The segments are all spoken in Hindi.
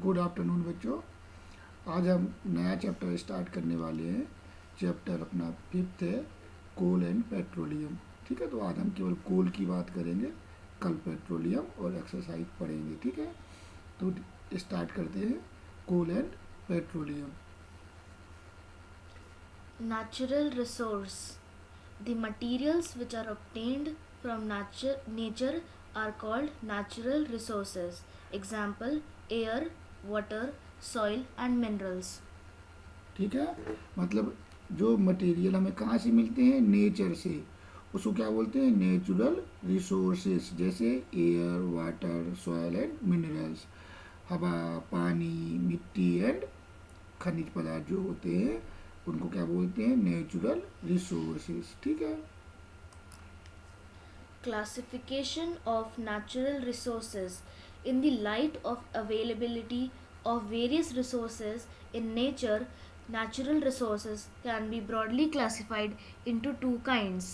गुड आफ्टरनून बच्चों। आज हम नया चैप्टर स्टार्ट करने वाले हैं। चैप्टर अपना 5th है, कोल एंड पेट्रोलियम। ठीक है, तो आज हम केवल कोल की बात करेंगे, कल पेट्रोलियम और एक्सरसाइज पढ़ेंगे। ठीक है, तो स्टार्ट करते हैं coal and petroleum. Natural resource. The materials which are obtained from nature are called natural resources. Example: air, water, soil and minerals. ठीक है, मतलब जो मटेरियल हमें कहाँ से मिलते हैं, नेचर से, उसको क्या बोलते हैं, नेचुरल रिसोर्सेस। जैसे air, water, soil and minerals. हवा, पानी, मिट्टी एंड खनिज पदार्थ जो होते हैं उनको क्या बोलते हैं, नेचुरल रिसोर्सेस। ठीक है। Classification of natural resources. In the light of availability of various resources in nature, natural resources can be broadly classified into two kinds.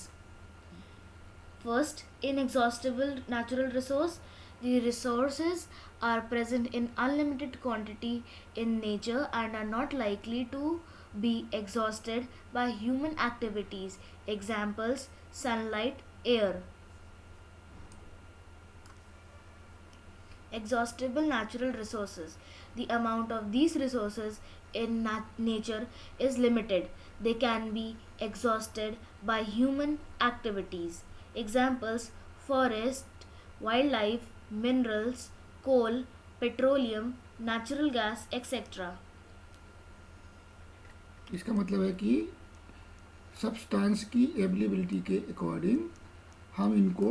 First, inexhaustible natural resource. The resources are present in unlimited quantity in nature and are not likely to be exhausted by human activities. Examples: sunlight, air. Exhaustible natural resources. The amount of these resources in nature is limited. They can be exhausted by human activities. Examples: forest, wildlife, minerals, coal, petroleum, natural gas, etc. इसका मतलब है कि सब्सटेंस की अवेलेबिलिटी के अकॉर्डिंग हम इनको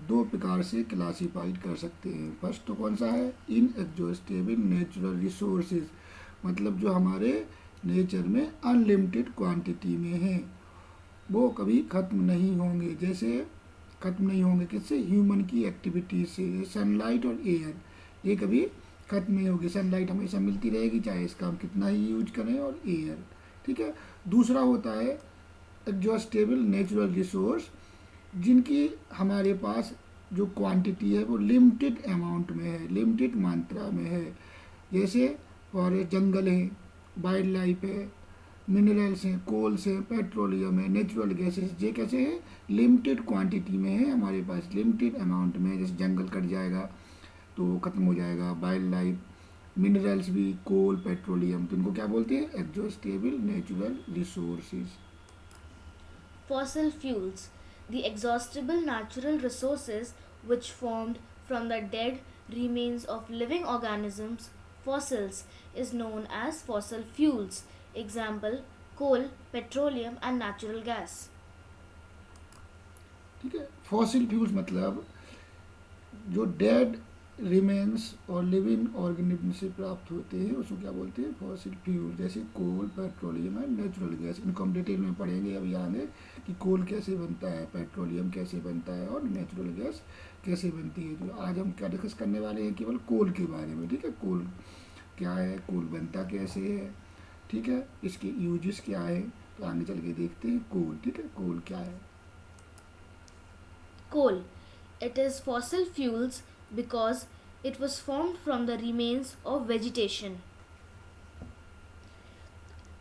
दो प्रकार से क्लासीफाइड कर सकते हैं। फर्स्ट तो कौन सा है, इनएग्जॉस्टेबल नेचुरल रिसोर्सेज, मतलब जो हमारे नेचर में अनलिमिटेड क्वांटिटी में हैं, वो कभी ख़त्म नहीं होंगे। जैसे ख़त्म नहीं होंगे किससे, ह्यूमन की एक्टिविटी से। सनलाइट और एयर, ये कभी ख़त्म नहीं होगी। सनलाइट हमेशा मिलती रहेगी चाहे इसका हम कितना ही यूज करें, और एयर। ठीक है। दूसरा होता है एग्जॉस्टेबल नेचुरल रिसोर्स, जिनकी हमारे पास जो क्वांटिटी है वो लिमिटेड अमाउंट में है, लिमिटेड मात्रा में है। जैसे फॉरेस्ट, जंगल हैं, वाइल्ड लाइफ है, मिनरल्स हैं, कोल्स हैं, पेट्रोलियम है, नेचुरल गैसेस। ये कैसे हैं, लिमिटेड क्वांटिटी में है हमारे पास, लिमिटेड अमाउंट में है। जैसे जंगल कट जाएगा तो ख़त्म हो जाएगा, वाइल्ड लाइफ, मिनरल्स भी, कोल, पेट्रोलियम, तो इनको क्या बोलते हैं, exhaustible natural resources. Fossil fuels. The exhaustible natural resources which formed from the dead remains of living organisms, fossils, is known as fossil fuels. Example: coal, petroleum and natural gas. ठीक है। फॉसिल फ्यूल्स मतलब जो डेड रिमेन्स और लिविंग ऑर्गेनिज्म से प्राप्त होते हैं उसको क्या बोलते हैं, फॉसिल फ्यूल। जैसे कोल, पेट्रोलियम एंड नेचुरल गैस। इनको हम डिटेल में पढ़ेंगे अभी आगे कि कोल कैसे बनता है, पेट्रोलियम कैसे बनता है और नेचुरल गैस कैसे बनती है। तो आज हम क्या डिस्कस करने वाले हैं, केवल कोल के बारे में। ठीक है, कोल क्या है, कोल बनता कैसे है, ठीक है, इसके यूजेस क्या है, तो आगे चल के देखते हैं कोल। ठीक है, कोल क्या है। Coal. It is fossil fuels because it was formed from the remains of vegetation.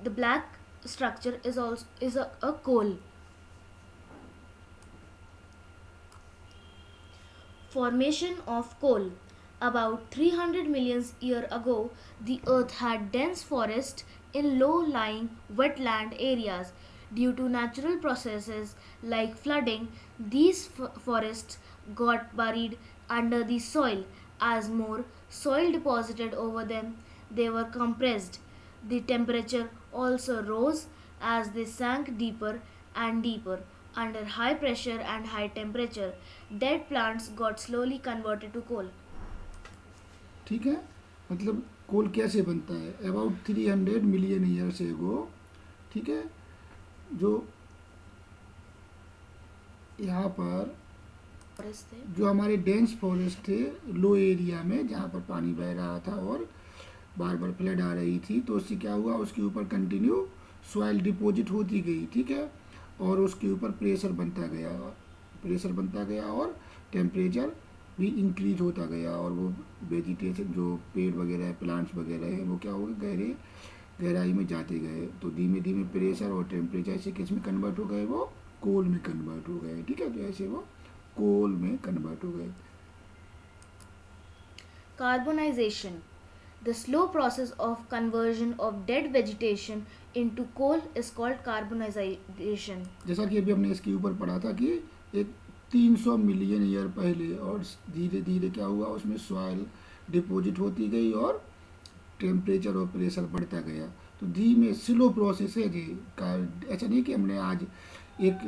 The black structure is a coal. Formation of coal. About 300 million years ago, the earth had dense forest in low-lying wetland areas. Due to natural processes like flooding, these forests got buried under the soil. As more soil deposited over them, they were compressed. The temperature also rose as they sank deeper and deeper. Under high pressure and high temperature, dead plants got slowly converted to coal. ठीक है, मतलब कोल कैसे बनता है, अबाउट 300 मिलियन ईयर्स एगो। ठीक है, जो यहाँ पर जो हमारे डेंस फॉरेस्ट थे लो एरिया में, जहाँ पर पानी बह रहा था और बार बार फ्लड आ रही थी, तो उससे क्या हुआ, उसके ऊपर कंटिन्यू सॉइल डिपॉजिट होती गई। ठीक है, और उसके ऊपर प्रेशर बनता गया, प्रेशर बनता गया और टेम्परेचर भी इंक्रीज होता गया, और वो वेजिटेशन जो पेड़ वगैरह है, प्लांट्स वगैरह है, वो क्या हो गए, गहराई में जाते गए। तो धीमे धीमे प्रेशर और टेम्परेचर से किस में कन्वर्ट हो गए, वो कोल में कन्वर्ट हो गए। ठीक है, तो ऐसे वो कोल में कन्वर्ट हो गए। Carbonization. The slow process of conversion of dead vegetation into coal is called carbonization. जैसा कि अभी हमने इसके ऊपर पढ़ा था कि एक 300 मिलियन ईयर पहले, और धीरे धीरे क्या हुआ, उसमें सॉइल डिपॉजिट होती गई और टेम्परेचर और प्रेशर बढ़ता गया। तो धीमे स्लो प्रोसेस है जी का। ऐसा नहीं कि हमने आज एक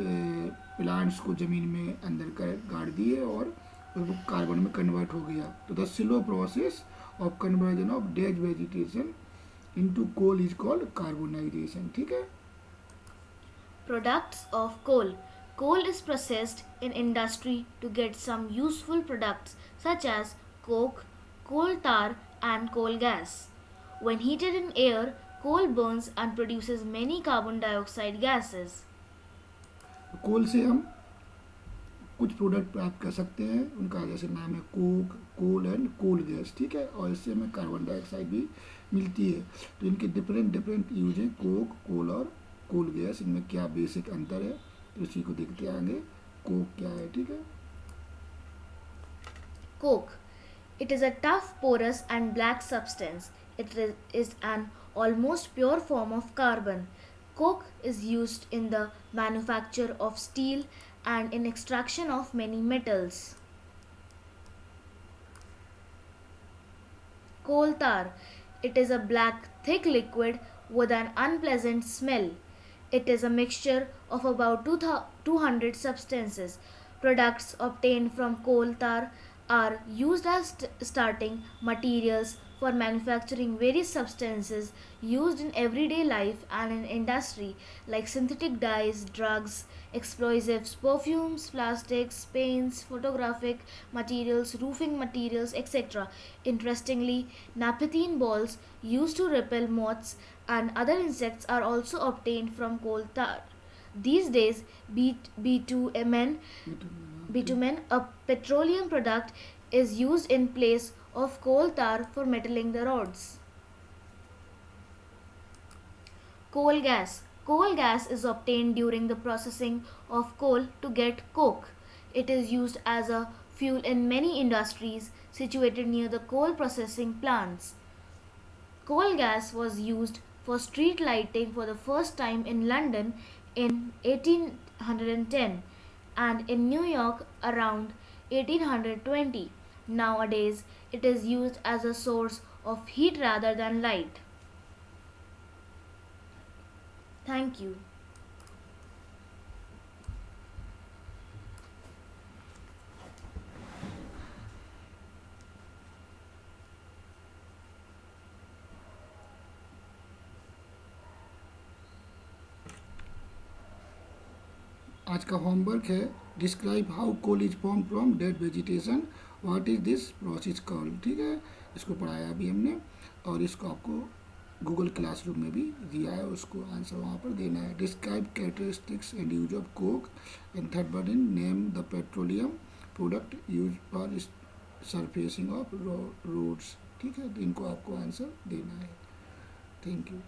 प्लांट्स को ज़मीन में अंदर कर गाड़ दिए और वो कार्बन में कन्वर्ट हो गया। तो the slow process of conversion of dead vegetation into coal is called carbonisation. ठीक है। Products of coal. Coal is processed in industry to get some useful products such as coke, coal tar, and coal gas. When heated in air, coal burns and produces many carbon dioxide gases. कोल से हम कुछ प्रोडक्ट प्राप्त कर सकते हैं, उनका जैसे नाम है coke, coal and coal gas. ठीक है, और इससे हमें कार्बन डाइऑक्साइड भी मिलती है। तो इनके डिफरेंट डिफरेंट यूज हैं, कोक, कोल और कोल गैस। इनमें क्या बेसिक अंतर है तो इसी को देखते आएंगे। कोक क्या है, ठीक है। Coke. It is a tough, porous, and black substance. It is an almost pure form of carbon. Coke is used in the manufacture of steel and in extraction of many metals. Coal tar. It is a black, thick liquid with an unpleasant smell. It is a mixture of about 200 substances. Products obtained from coal tar are used as starting materials for manufacturing various substances used in everyday life and in industry like synthetic dyes, drugs, explosives, perfumes, plastics, paints, photographic materials, roofing materials, etc. Interestingly, naphthalene balls used to repel moths and other insects are also obtained from coal tar. These days, bitumen, a petroleum product, is used in place of coal tar for metaling the roads. Coal gas. Coal gas is obtained during the processing of coal to get coke. It is used as a fuel in many industries situated near the coal processing plants. Coal gas was used for street lighting for the first time in London in 1810 and in New York around 1820. Nowadays, it is used as a source of heat rather than light. Thank you. आज का होमवर्क है describe how coal is form from dead vegetation, what is this process called. ठीक है, इसको पढ़ाया अभी हमने और इसको आपको गूगल क्लासरूम में भी दिया है, उसको आंसर वहाँ पर देना है। Describe characteristics and use of coke, and third one in name the petroleum product use for surfacing of roads. ठीक है, तो इनको आपको आंसर देना है। Thank you.